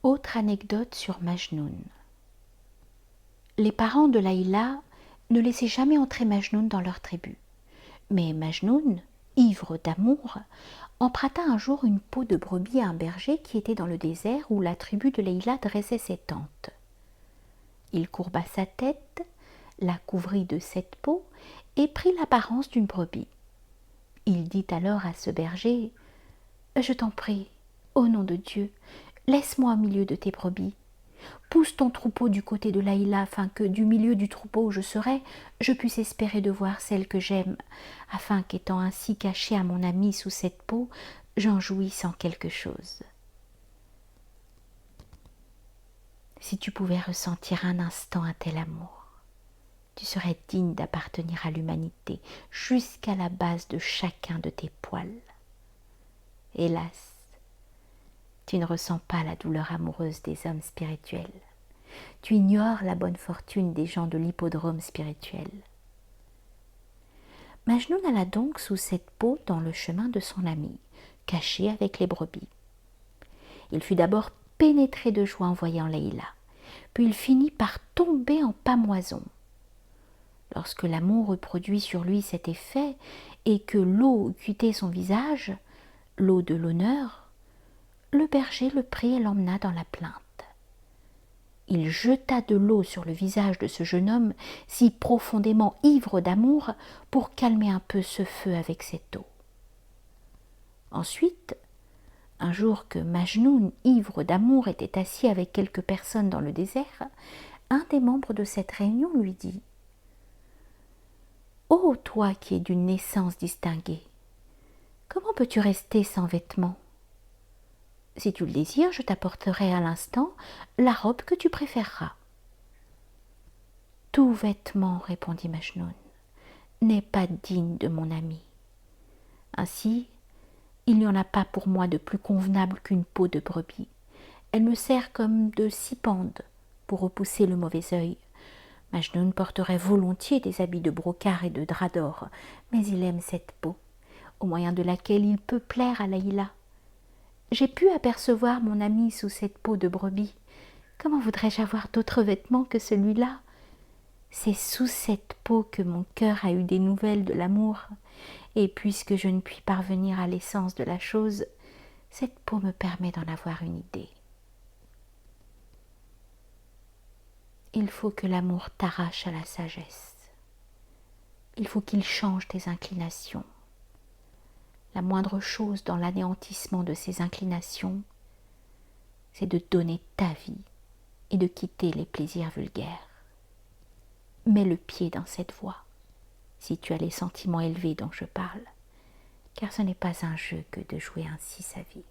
Autre anecdote sur Majnoun. Les parents de Laïla ne laissaient jamais entrer Majnoun dans leur tribu. Mais Majnoun, ivre d'amour, emprunta un jour une peau de brebis à un berger qui était dans le désert où la tribu de Laïla dressait ses tentes. Il courba sa tête, la couvrit de cette peau et prit l'apparence d'une brebis. Il dit alors à ce berger « Je t'en prie, au nom de Dieu, laisse-moi au milieu de tes brebis. Pousse ton troupeau du côté de Laïla afin que, du milieu du troupeau où je serai, je puisse espérer de voir celle que j'aime, afin qu'étant ainsi cachée à mon ami sous cette peau, j'en jouisse en quelque chose. » Si tu pouvais ressentir un instant un tel amour, tu serais digne d'appartenir à l'humanité jusqu'à la base de chacun de tes poils. Hélas, tu ne ressens pas la douleur amoureuse des hommes spirituels. Tu ignores la bonne fortune des gens de l'hippodrome spirituel. Majnoun alla donc sous cette peau dans le chemin de son ami, caché avec les brebis. Il fut d'abord pénétré de joie en voyant Laïla, puis il finit par tomber en pâmoison. Lorsque l'amour eut produit sur lui cet effet et que l'eau eut cuité son visage, l'eau de l'honneur, le berger le prit et l'emmena dans la plainte. Il jeta de l'eau sur le visage de ce jeune homme si profondément ivre d'amour pour calmer un peu ce feu avec cette eau. Ensuite, un jour que Majnoun, ivre d'amour, était assis avec quelques personnes dans le désert, un des membres de cette réunion lui dit « Ô toi qui es d'une naissance distinguée, comment peux-tu rester sans vêtements ? Si tu le désires, je t'apporterai à l'instant la robe que tu préféreras. » « Tout vêtement, répondit Majnoun, n'est pas digne de mon ami. Ainsi, il n'y en a pas pour moi de plus convenable qu'une peau de brebis. Elle me sert comme de scie-pende pour repousser le mauvais œil. Majnoun porterait volontiers des habits de brocart et de drap d'or, mais il aime cette peau, au moyen de laquelle il peut plaire à Laïla. J'ai pu apercevoir mon ami sous cette peau de brebis. Comment voudrais-je avoir d'autres vêtements que celui-là ? C'est sous cette peau que mon cœur a eu des nouvelles de l'amour, et puisque je ne puis parvenir à l'essence de la chose, cette peau me permet d'en avoir une idée. Il faut que l'amour t'arrache à la sagesse. Il faut qu'il change tes inclinations. La moindre chose dans l'anéantissement de ces inclinations, c'est de donner ta vie et de quitter les plaisirs vulgaires. Mets le pied dans cette voie, si tu as les sentiments élevés dont je parle, car ce n'est pas un jeu que de jouer ainsi sa vie.